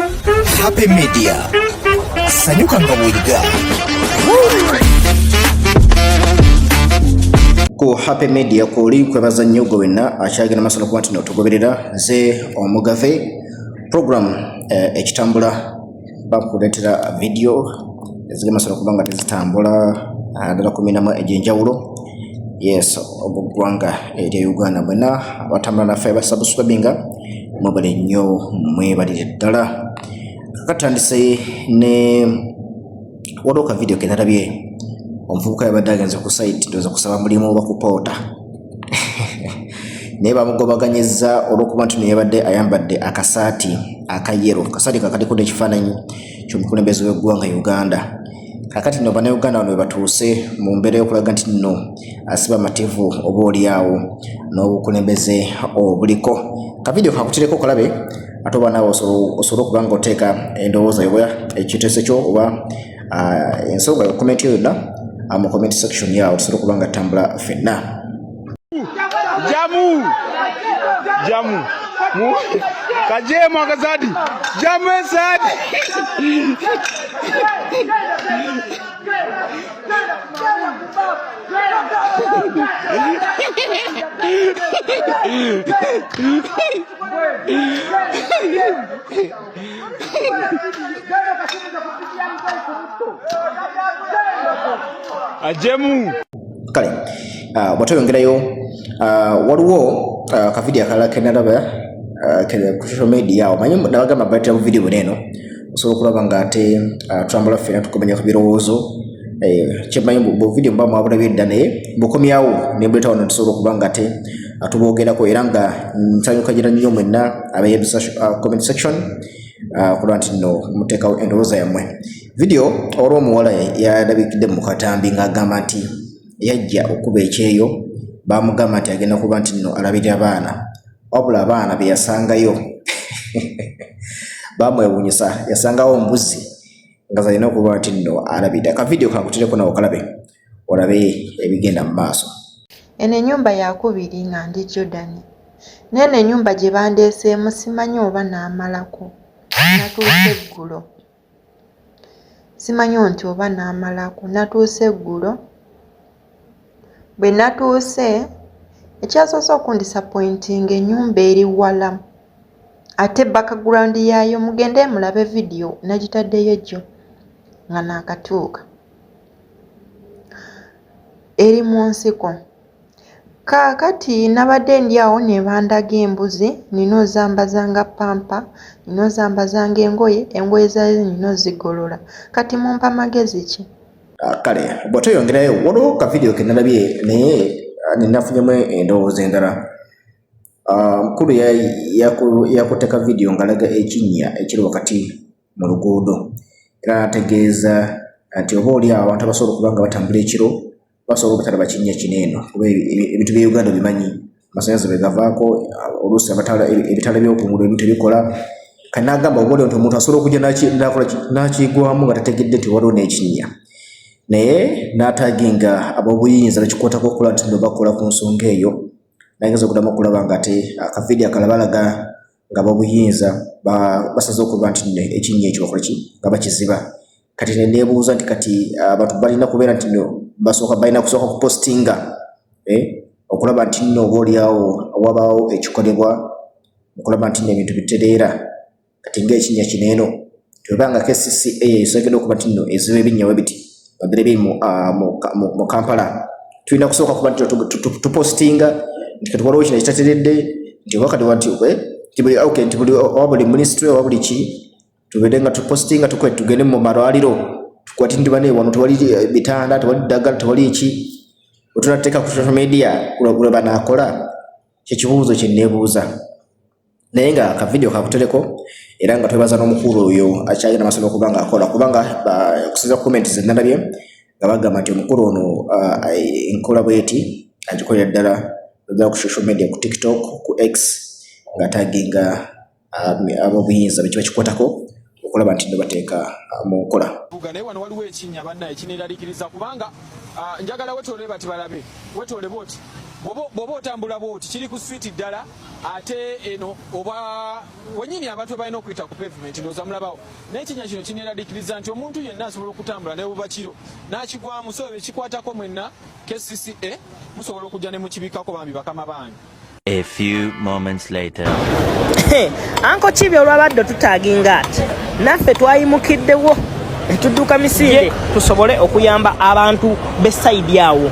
Happy Media. Sanyuka ngawulga. Ku Happy Media kuli kwebaza nnyo gwe wenna akyagenda masala kuba nti n'otugoberera nze omugave program ekitambula bakuleetera video ezigenda masala kuba nga tezitambula ddala kuminamu egy'enjawulo. Yes, obuggwanga erya Uganda mwenna abatambula naffe basubscribinga mwebale nnyo mwebalire ddala. Kakatandise ne waliwo video ke nalabye omuvubuka yabadde agenze ku site ndoza kusaba mulimu oba kupoota naye bamugobaganyizza olw'okuba nti yabadde ayambadde akasaati akayero, kasaati kakaliko n'ekifaananyi ky'omukulembeze w'eggwanga Uganda. Kakati nno Bannayuganda wano batuuse mu mbeera y'okulaga nti nno asiba amativu oba oliawo n'obukulembeze obuliko. Kavidiyo kakutireko kalabe ate oba naawe osobola okuba nga oteeka endowooza yoba ekiteeso kyo oba ensonga yokomenti yo yonna mu comment section yawo tusobola okuba nga tambula ffenna. Jamu kajemu akazadi jamu esadi ajemu kale bwatayongerayo waliwo akavidiyo akalala kenalaba ku social media omanyi nabagamba baletera ku video buneeno osobola okulaba nga ate tutambula ffenna tukomenya ku birowoozo kyemanyi mu video mba mwabulabye edda naye bukomyawo nembuleeta wano tusobola okuba nga ate tuboogerako era nga nsanyuka gira nnyo mwenna abaye comment section kulwa nti nno muteekawo endowooza yammwe. Video olw'omuwala yalabikidde mu katambi ng'agamba nti yajja okuba ekyeyo bamugamba nti agenda kuba nti nno alabirira abaana wabula abaana be yasangayo bamwewuunyisa yasangawo mbuzi nga zalina okuba nti nno alabirira. Akavidiyo kakutireko nawe okalabe olabe ebigenda mu maaso. Eno ennyumba yakubiri nga ndi Jordan nene ennyumba gye bandeeseemu simanyi oba naamalako natuuse eggulo simanyi nti oba naamalako natuuse eggulo. Bwe natuuse ekyasoose okundisappointinga ennyumba eri wala ate background yaayo mugende mulabe video nagitaddeyo jjo nga naakatuuka eri mu nsiko. Kaakati nabadde ndi awo ne bandaga embuzi nina ozambazanga pampa nina ozambazanga engoye zaayo nina ozigolola. Kati mumpa magezi ki? Kale bw'otoyongerayo waliwo kavidiyo ke nalabye naye ninafunyemu endowooza endala. Mukulu yakuteeka vidiyo ng'alaga ekinnya ekiri wakati mu luguudo era nategeeza nti oba oli awo abantu abasobola okuba nga batambula ekiro basobola obutalaba kinnya kineeno kuba ebintu bya Uganda bimanyi amasannyalaze bwe gavaako oluusi ebitala by'okungulu ebintu ebikola kati n'agamba oba oli nti omuntu asobola okujja n'akigwamu nga tategedde nti waliwo n'ekinnya naye n'ataginga ab'obuyinza bakikwatako okukola nti bakola ku nsonga eyo nayinza okuddamu okulaba nga ate akavidiyo akalala balaga nga ab'obuyinza basaze okuba nti ekinnya ekyo bakola ki nga bakiziba. Kati nebuuza nti kati abantu balina kubeera nti balina kusooka kupostinga okulaba nti nno oba oliawo wabaawo ekikolebwa okulaba nti nno ebintu bitereera kati ng'ekinnya kineeno tebanga KCCA esogedde okuba nti nno eziba ebinnya we biti babire biri mu Kampala tulina kusooka kuba nti tupostinga nti kati waliwo kino ekitateredde nti wakati wanti nti buli ministry oba buli ki tubeere nga tupostinga tugende mu malwaliro tukwati nti bane wano tewali bitanda tewali ddagala tewali ki wetunateeka ku social media kulwe banaakola kyekibuuzo kye neebuuza. Naye nga akavidiyo kakutereko era nga twebaza n'omukulu oyo akyagenda masala okuba nga akola kubanga okusinza ku comment ze nalabye nga bagamba nti omukulu ono enkola bweti agikolera ddala ku social media ku TikTok ku X nga taginga ab'obuyinza bekiba kikwatako okulaba nti bateeka mu nkola. Naye wano waliwo ekinnya bannaye kineeraliikiriza kubanga njagala wetole bati balabe wetole boti bw'oba otambula bwoti kiri ku switi ddala ate eno oba wenyini abantu balina okuyita ku pavement ndowooza mulabawo naye ekinnya kino kineeraliikiriza nti omuntu yenna asobola okutambula ne buba kiro n'akigwamu so ekikwatako mwenna KCCA musobola okujja ne mukibikkako bambi bakama bangi. A few moments later. Anko Chibi olwabadde tutaaginga ati naffe twayimukiddewo tudduka misinde tusobole okuyamba abantu b'essayidi awo.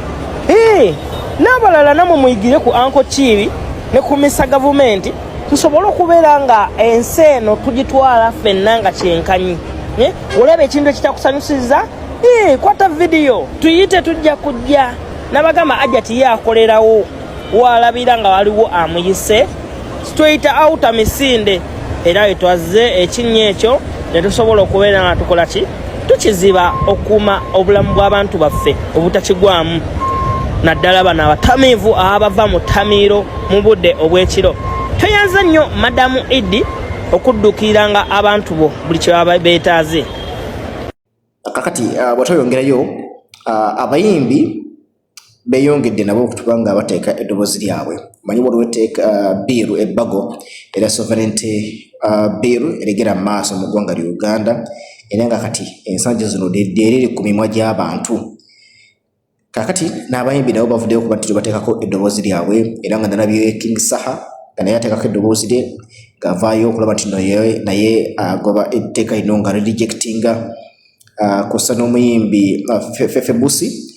N'abalala namwe muyigire ku Anko Chibi ne kumisa gavumenti tusobole okubeera nga ensi eno tugitwala ffenna nga kyenkanyi. Olaba ekintu ekitakusanyusiza kwata vidiyo tuyite tujja kujja n'abagamba ajati ye akolerawo walabira nga waliwo amuyise straight out misinde era etwaze ekinnya ekyo ne tusobola okubeera nga tukola ki tukiziba okuuma obulamu bw'abantu baffe obutakigwamu naddala bano abatamiivu abava mu ttamiiro mu budde obw'ekiro. Tweyanze nnyo madamu Idi okuddukiranga abantu bo buli kye baba beetaaze. Kakati bw'atoyongerayo abayimbi beyongedde nabo okutubanga bateeka eddoboozi lyabwe. Manyi waliwo biiru ebbago era sovereignty biiru eregera mu maaso mu ggwanga lya Uganda era nga kati ensangi zino lyeriri ku mimwa gy'abantu. Kakati n'abayimbi nabo bavuddeyo kuba nti bateekako eddoboozi lyabwe era nga nalabye King Saha nga naye ateekako eddoboozi lye ng'avaayo okulaba nti naye agoba etteeka lino nga rejectinga kussa n'omuyimbi Fefe Busi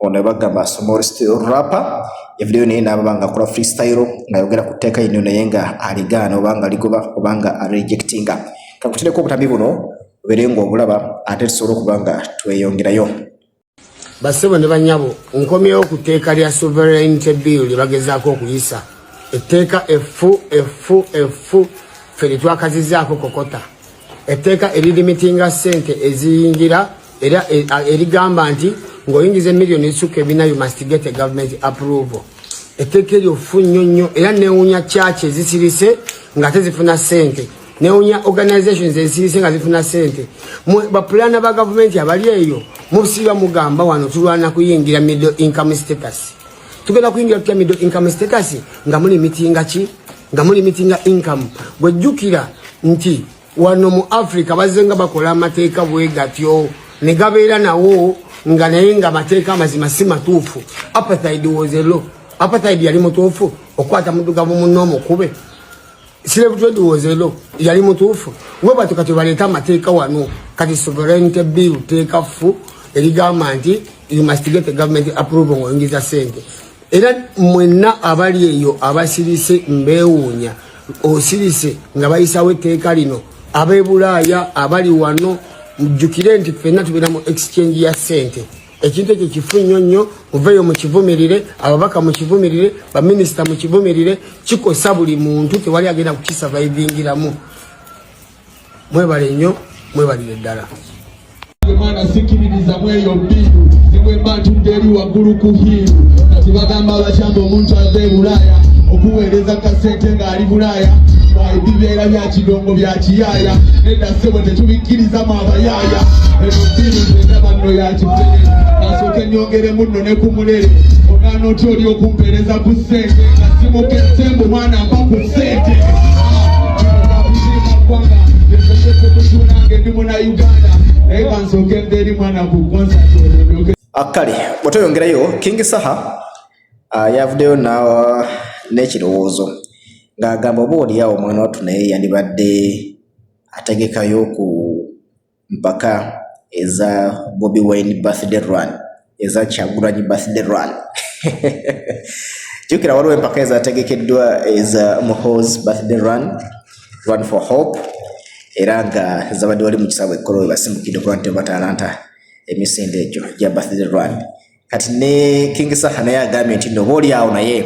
ono bagamba smallest rapper evideo naye n'ababa nga akola freestyle ng'ayogera ku tteeka lino naye nga aligaana oba nga ligoba oba nga rejectinga. Kakutireko obutambi buno obeere ng'obulaba ate tusobole okuba nga tweyongerayo. Basebo ne banyabo nkomyewo ku tteeka lya sovereignty bill lye bagezaako okuyisa etteeka effu ffe lye twakazizaako kokota etteeka eririmitinga ssente eziyingira era erigamba nti ng'oyingiza emiliyoni ezisukka ebina you must get a government approval. Etteeka eryo ffu nnyo era neewunya church ezisirise nga tezifuna ssente neewunya organizations ezisirise nga zifuna ssente. Bapulana ba gavumenti abali eyo musiba mugamba wano tulwana kuyingira middle income status. Tugenda kuyingira tutya middle income status nga muli mitinga ki nga muli mitinga income. Gwejjukira nti wano mu Africa bazenga bakola amateeka bwe gatyo ne gabeera nawo nga naye nga amateeka amazima si matuufu. Apartheid was a law. Apartheid yali mutuufu okwata muddugavu munno omukube. Slave trade was a law. Yali mutuufu. We batu kati baleeta amateeka wano kati sovereignty bill teeka ffu erigamba nti you must get a government approval ng'oyingiza ssente. Era mwenna abali eyo abasirise mbeewuunya osirise nga bayisawo etteeka lino ab'e Bulaaya abali wano mujjukire nti ffenna tubeera mu exchange ya ssente. Ekintu ekyo kifu nnyo muveeyo mukivumirire ababaka mukivumirire baminisita mukivumirire kikosa buli muntu tewali agenda kukisavayivingiramu. Mwebale nnyo mwebalire ddala. Mwana sikiririza mweyo biru zimwe bantu nderi waggulu ku hiru kati bagamba abacamba omuntu ave Bulaaya okuweereza kasente ng'ali Bulaaya bibeera bya kidongo bya kiyaaya edda ssebo tetubikkirizamu abayaaya eno biru zendaba nno ya kifere nasooke nnyongeremu nno ne ku mulere ogaana oti oli okumpeereza ku ssente nga simuka ensembo mwana mpa ku ssente ggwanga esesetutunange ndi muna Uganda naye kansooke mbeeri mwana ku konsati akale bw'otoyongerayo King Saha yavuddeyo n'ekirowoozo ng'agamba oba oliawo omwana wattu naye yandibadde ategekayo ku mpaka eza Bobi Wine birthday run eza Kyagulanyi birthday run. Jukira waliwo empaka ezategekeddwa eza Muhoozi birthday run for hope era nga zabadde wali mu kisaawe ekkolo basimbukidde okuba nti batalanta emisinde egyo gya birthday run. Kati ne King Saha naye agambye nti nno oba oliawo naye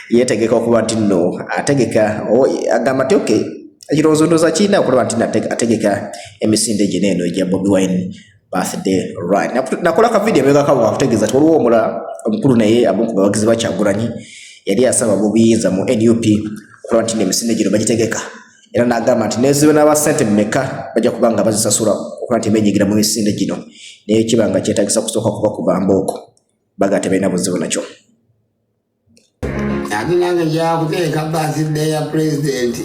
yetegeka okuba nti nno ategeka agamba nti okay ekirowoozo ndowooza kirina okulaba nti ategeka emisinde gye neeno egya Bobi Wine birthday run. Nakola ka video emegakawo kakutegeeza ti waliwo omulala omukulu naye abamu ku bawagizi ba Kyagulanyi yali asaba bubiyinza mu NUP okulaba nti emisinde gino bagitegeka era n'agamba nti nezibe n'abasente mmeka bajja kuba nga bazisasula okuba nti benyigira mu misinde gino naye kiba nga kyetagisa kusooka kuba kubamba okwo baga tebalina buzibu nakyo. ate nange njagala kuteeka birthday ya president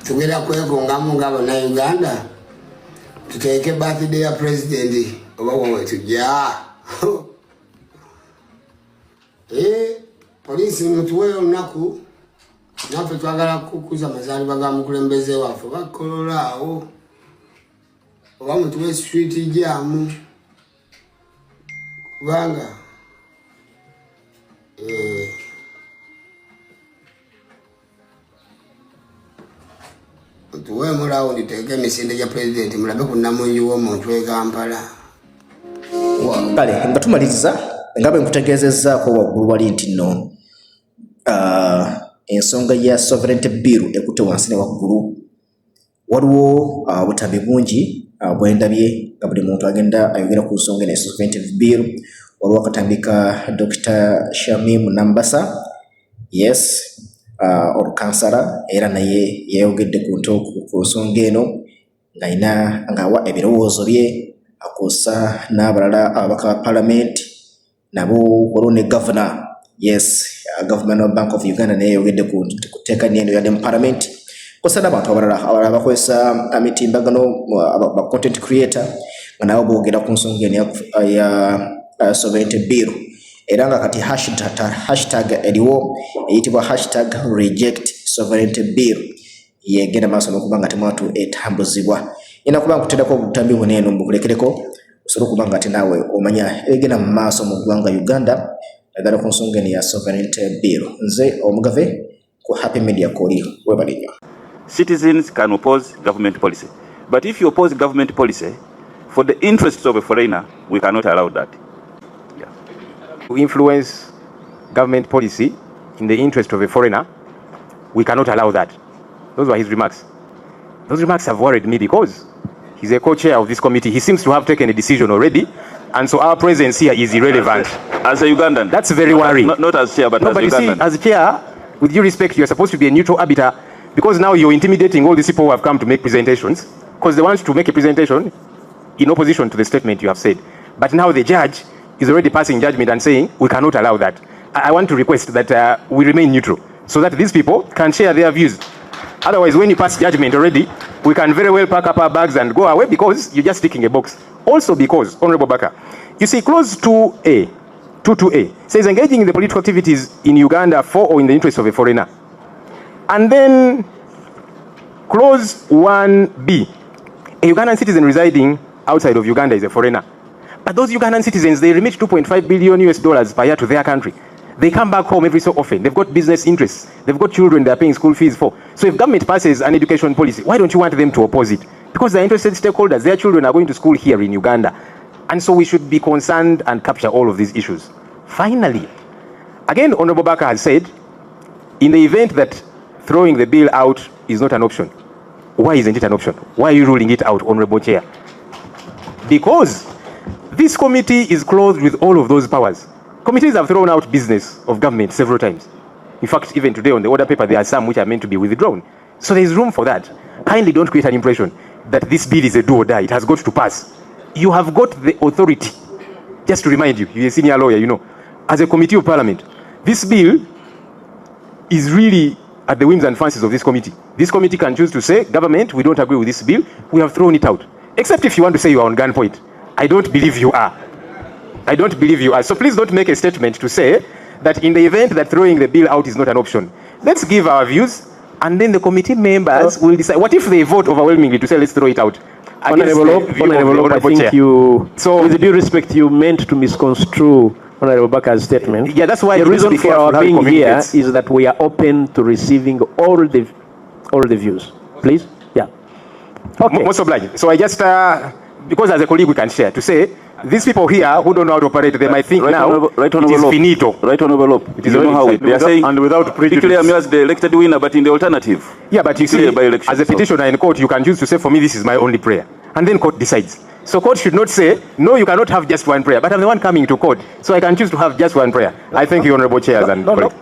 tugenda kwekongamu nga Bannayuganda tuteeke birthday ya president oba wowe tujja poliisi mutuwe olunaku naffe twagala kukuza amazaalibwa ga mukulembeze waffe bakolola awo oba mutuwe street jam kubanga tuwe mulawundi teeke emisinde gya president mulabe ku Namunju w'omuntu w'e Kampala. Kale nga tumaliriza nga bwe nkutegeezezzaako waggulu wali nti nno ensonga ya sovereignty bill ekutte wansi ne waggulu waliwo butambi bungi bwendabye nga buli muntu agenda ayogera ku nsonga ne sovereignty bill. Waliwo akatambi ka Dr. Shamim Nambasa, yes, olukansala era naye yayogedde ku nsonga eno ng'awa ebirowoozo bye akosa n'abalala ababaka ba parliament nabo waliwo ne governor, yes, government of Bank of Uganda naye yayogedde ku tteeka n'eno yadde mu parliament kosa n'abantu abalala bakozesa emitimbagano ba content creator nga nabo boogera ku nsonga eno ya sovereignty bill era nga kati hashtag eriwo eyitibwa hashtag reject sovereignty bill yegenda maaso n'okuba nga temwatu etambuzibwa ina kuba nkuteerako obutambi buneeno mbukulekereko osobola okuba nga ate naawe omanya ebigenda mu maaso mu ggwanga Uganda naddala ku nsonga eno ya sovereignty bill. Nze Omugave ku Happy Media Koli webali nnyo. Citizens can oppose government policy, but if you oppose government policy for the interests of a foreigner, we cannot allow that. To influence government policy in the interest of a foreigner, we cannot allow that. Those were his remarks. Those remarks have worried me because he's a co-chair of this committee. He seems to have taken a decision already, and so our presence here is irrelevant. As a Ugandan? That's very worrying. Not as chair, but as Ugandan. See, as chair, with due respect, you're supposed to be a neutral arbiter, because now you're intimidating all these people who have come to make presentations, because they want to make a presentation in opposition to the statement you have said. But now the judge is already passing judgment and saying we cannot allow that. I want to request that we remain neutral so that these people can share their views. Otherwise, when you pass judgment already, we can very well pack up our bags and go away because you're just ticking a box. Also because, Honorable Baka, you see clause 2A, 22A, says engaging in the political activities in Uganda for or in the interest of a foreigner. And then clause 1B, a Ugandan citizen residing outside of Uganda is a foreigner. But those Ugandan citizens, they remit $2.5 billion per year to their country. They come back home every so often. They've got business interests. They've got children they're paying school fees for. So if government passes an education policy, why don't you want them to oppose it? Because they're interested stakeholders. Their children are going to school here in Uganda. And so we should be concerned and capture all of these issues. Finally, again, Honorable Baka has said, in the event that throwing the bill out is not an option, why isn't it an option? Why are you ruling it out, Honorable Chair? Because this committee is clothed with all of those powers. Committees have thrown out business of government several times. In fact, even today on the order paper, there are some which are meant to be withdrawn. So there is room for that. Kindly don't create an impression that this bill is a do or die. It has got to pass. You have got the authority. Just to remind you, you're a senior lawyer, you know, as a committee of parliament, this bill is really at the whims and fancies of this committee. This committee can choose to say, government, we don't agree with this bill. We have thrown it out. Except if you want to say you are on gunpoint. I don't believe you are. I don't believe you are. So please don't make a statement to say that in the event that throwing the bill out is not an option. Let's give our views, and then the committee members will decide. What if they vote overwhelmingly to say let's throw it out? Honorable, I think you, so with due respect, you meant to misconstrue Honorable Baka's statement. Yeah, that's why the reason for our being here is that we are open to receiving all the views. Please, yeah. Okay. Most obliged. So I just because as a colleague we can share to say these people here who don't know how to operate, they might think now it is finito. Right on envelope. It is you know how they are saying, and without prejudice. Declare me as the elected winner, but in the alternative. Yeah, but you see, as a petitioner in court, you can choose to say, for me, this is my only prayer. And then court decides. So court should not say, no, you cannot have just one prayer, but I'm the one coming to court, so I can choose to have just one prayer. I thank you, Honorable Chairs and colleagues.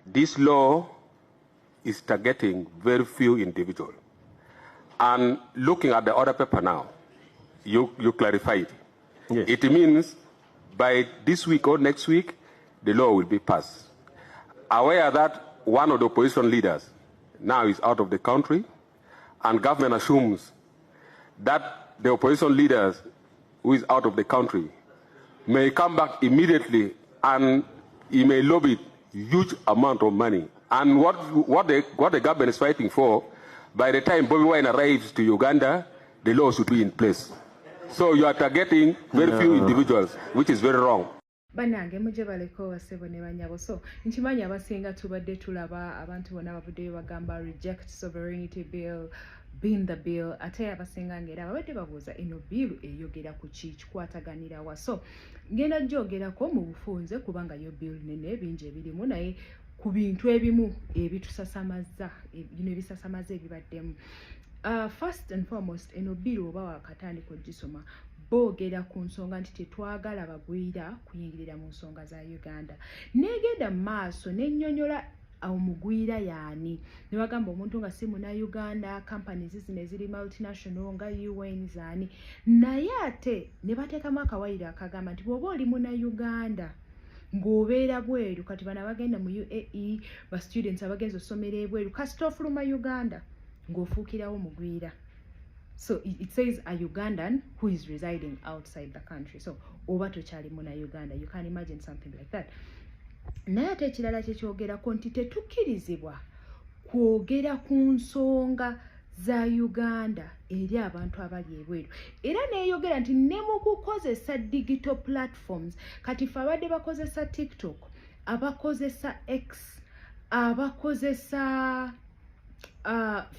This law is targeting very few individuals. And looking at the order paper now, you clarified. Yes. It means by this week or next week, the law will be passed. Aware that one of the opposition leaders now is out of the country, and government assumes that the opposition leaders who is out of the country may come back immediately, and he may lobby huge amount of money. And what the government is fighting for, by the time Bobby Wine arrives to Uganda, the law should be in place. So you are targeting very few individuals, which is very wrong. Banange muje baleko wasebo ne banyabo. So nkimanyi abasinga tubadde tulaba abantu bonna babudde bagamba reject sovereignty bill, bin the bill, ate abasinga ngera babadde babuuza eno bill eyogera ku ki kikwataganira wa. So ngenda jyogerako mu bufunze kubanga yo bill nene bingi ebirimu naye ku bintu ebimu ebitusasamaza ebisasamaza ebibaddemu. First and foremost, eno bill oba wakatandika ogisoma boogera ku nsonga nti tetwagala bagwira kuyingirira mu nsonga za Uganda. Negenda maaso nennyonnyola omugwira yaani. Ne bagamba omuntu nga si muna Uganda, companies zino eziri multinational nga UN zaani. Naye ate ne bateekamu akawalire akagamba nti bw'oba oli muna Uganda ng'obeera bweru, kati bana bagenda mu UAE, ba students abagenza osomera ebweru, kasita ofuluma Uganda ng'ofuukirawo mugwira. So it says a Ugandan who is residing outside the country. So oba tokyali muna Uganda, you can imagine something like that. Naye ate ekirala kyekyogerako nti tetukkirizibwa kwogera ku nsonga za Uganda eri abantu abali ebweru. Era neeyogera nti ne mu kukozesa digital platforms, kati fe abadde bakozesa TikTok, abakozesa X, abakozesa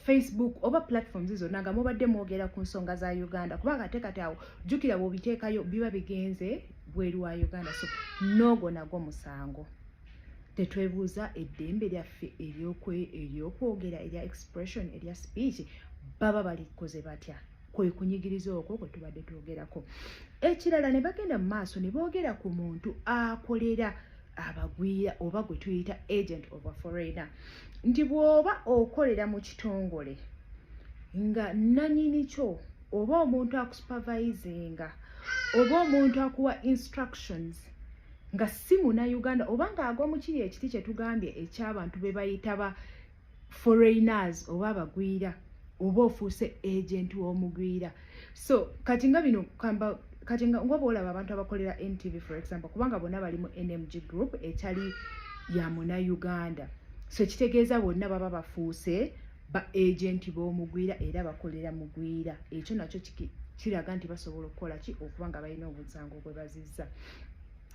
Facebook oba platforms izo nanga mubadde mwogera ku nsonga za Uganda kubanga kati awo jukira bobiteekayo biba bigenze bweru wa Uganda. So nogo nagwo musango. Tetwebuuza eddembe lyaffe eryokwogera erya expression erya speech baba balikoze batya kwe kunyigiriza okwo kwe tubadde twogerako. Ekirala ne bagenda mu maaso ne boogera ku muntu akolera abagwira oba gwe tuyita agent of a foreigner. Nti bw'oba okolera mu kitongole nga nanyini kyo oba omuntu akusupervisinga oba omuntu akuwa instructions nga si muna Uganda oba ng'agwa mu kiri ekiti kye tugambye eky'abantu be bayita ba foreigners oba abagwira oba ofuuse agent w'omugwira. So kati nga bino kati nga olaba abantu abakolera NTV for example kubanga bonna bali mu NMG group ekyali ya muna Uganda. So kitegeeza bonna baba bafuuse ba agent b'omugwira era bakolera mugwira. Ekyo nakyo kiraga nti basobola okukola ki okubanga balina obusango bwe bazizza.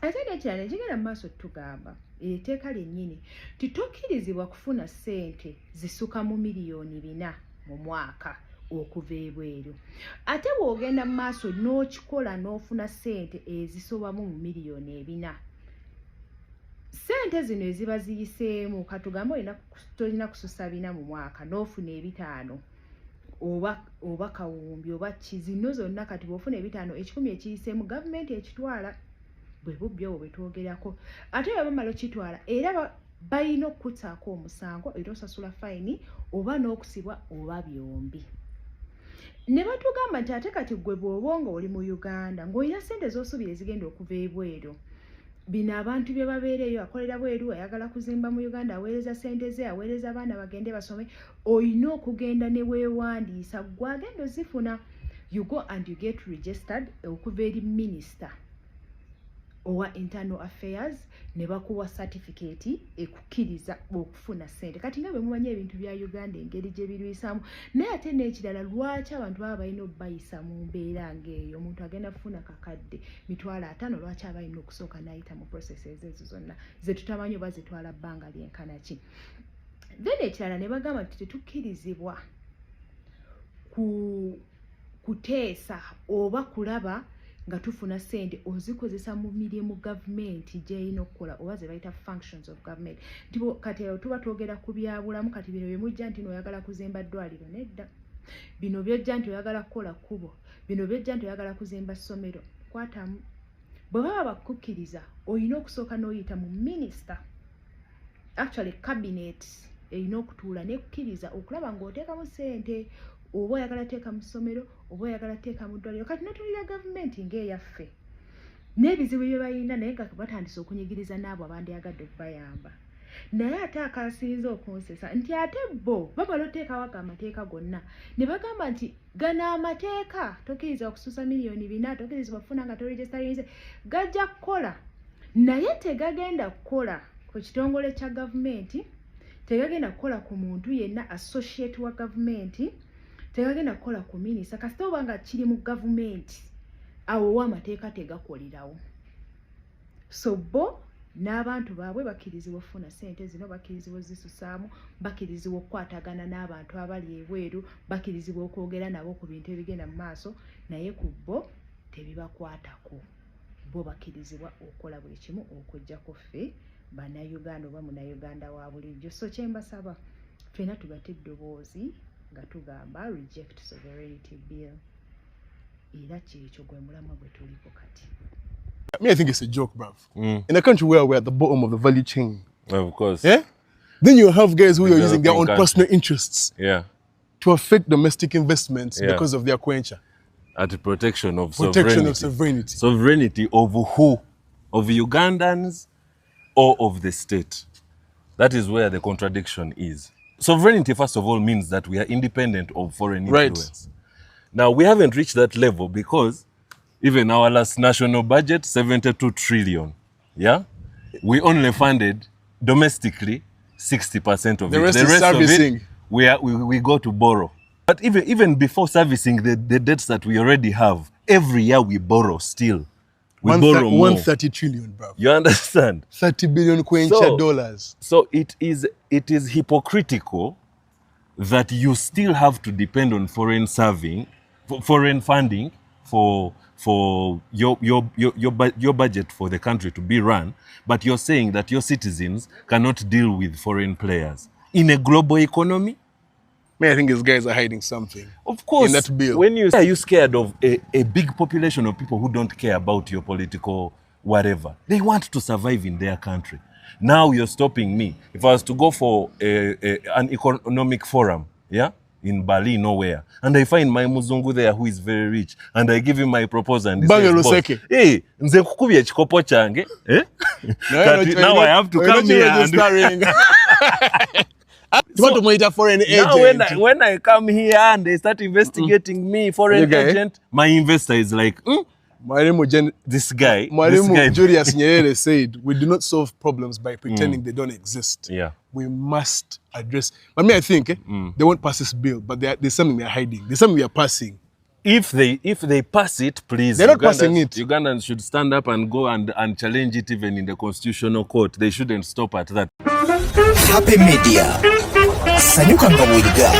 Ate n'ekirala ekigenda mu maaso tugamba etteeka lyennyini titokkirizibwa kufuna ssente zisuka mu miliyoni 4 mu mwaka okuva ebweru. Ate bw'ogenda mu maaso n'okikola n'ofuna ssente ezisobamu mu miliyoni 4, ssente zino eziba ziyiseemu katugambe tolina kususa 4 mu mwaka n'ofuna 5 oba kawumbi oba kizino zonna kati bw'ofuna 5 ekikumi ekiyiseemu gavumenti ekitwala bwe bubbi obwo bwe twogerako. Ate bwe bamala okitwala era balina okukutaako omusango era osasula fayini oba n'okusibwa oba byombi. Ne batugamba nti ate kati gwe bw'oba nga oli mu Uganda ng'olina ssente z'osuubira ezigenda okuva ebweru. Bino abantu bye babeereyo akolera bweru ayagala kuzimba mu Uganda aweereza ssente ze aweereza abaana bagende basome, olina okugenda ne weewandiisa gwagenda ozifuna. You go and you get registered okuva eri minister owa internal affairs ne bakuwa certificate ekukkiriza okufuna ssente. Kati nga bwe mumanyi ebintu bya Uganda engeri gye birwisaamu, naye ate n'ekirala lwaki abantu baba balina okubayisa mu mbeera ng'eyo. Omuntu agenda kufuna kakadde $50,000 lwaki aba alina okusooka n'ayita mu processes ezo zonna ze tutamanyi oba zitwala bbanga lyenkana ki. Then ekirala ne bagamba nti tetukkirizibwa kuteesa oba kulaba nga tufuna ssente ozikozesa mu mirimu gavumenti gy'erina okukola oba ze bayita functions of government. Kati tuba twogera ku byabulamu, kati bino bye mujja nti oyagala kuzimba ddwaliro nedda, bino byojja nti oyagala kukola kkubo, bino byojja nti oyagala kuzimba ssomero, kwatamu. Bwe baba bakukkiriza olina okusooka n'oyita mu minisita, actually cabinet erina okutuula n'ekukkiriza okulaba ng'oteekamu ssente oba oyagala teeka mu ssomero oba oyagala teeka mu ddwaliro. Kati netulira gavumenti ng'eyaffe n'ebizibu bye bayina naye nga batandise okunyigiriza n'abo abandyagadde okubayamba. Naye ate akasinze okunsesa nti ate bo bamala oteekawo amateeka gonna ne bagamba nti gano amateeka tokkiriza okususa miliyoni 4 tokkiriza bafuna nga toregisterinze gajja kukola naye tegagenda kukola ku kitongole kya gavumenti, tegagenda kukola ku muntu yenna associate wa gavumenti, tegagenda kukola ku minisita kasita oba nga kiri mu gavumenti awo wa amateeka tegakolerawo. So bo n'abantu baabwe bakkirizibwa okufuna ssente zino, bakkirizibwa ozisusaamu, bakkirizibwa okukwatagana n'abantu abali ebweru, bakkirizibwa okwogera nabo ku bintu ebigenda mu maaso, naye ku bo tebibakwatako. Bo bakkirizibwa okukola buli kimu okuggyako ffe Bannayuganda oba Munnayuganda wa bulijjo. So kye mbasaba ffenna tugatte eddoboozi nga tugamba reject sovereignty bill. Era kyekyo gwe mulamwa gwe tuliko kati. I think it's a joke, bruv. In a country where we're at the bottom of the value chain. Of course. Yeah? Then you have guys who are using their own personal interests to affect domestic investments because of their quencher. At the protection of sovereignty. Sovereignty of who? Of Ugandans or of the state? That is where the contradiction is. Sovereignty, first of all, means that we are independent of foreign influence. Now, we haven't reached that level because even our last national budget, 72 trillion, we only funded domestically 60% of it. The rest is servicing. Of it, we go to borrow. But even before servicing the debts that we already have, every year we borrow still. We borrow more. 130 trillion, bro. You understand? 30 billion quencher dollars. So it is hypocritical that you still have to depend on foreign funding for your budget for the country to be run, but you're saying that your citizens cannot deal with foreign players in a global economy. I think these guys are hiding something. Of course. In that bill. Are you scared of a big population of people who don't care about your political whatever? They want to survive in their country. Now you're stopping me. If I was to go for an economic forum, in Bali, nowhere, and I find my Muzungu there who is very rich, and I give him my proposal, and he says, boss, hey, nze kukubye chikopo change, now I have to come here and... You want to monitor foreign agent? Now when I come here and they start investigating me, foreign agent, my investor is like, this guy. Julius Nyerere said, we do not solve problems by pretending they don't exist. We must address. I think they won't pass this bill, but there's something they're hiding. There's something we are passing. If they pass it, please. They're not passing it. Ugandans should stand up and go and challenge it even in the constitutional court. They shouldn't stop at that. Happy Media. Sanyuka nga bw'eriga.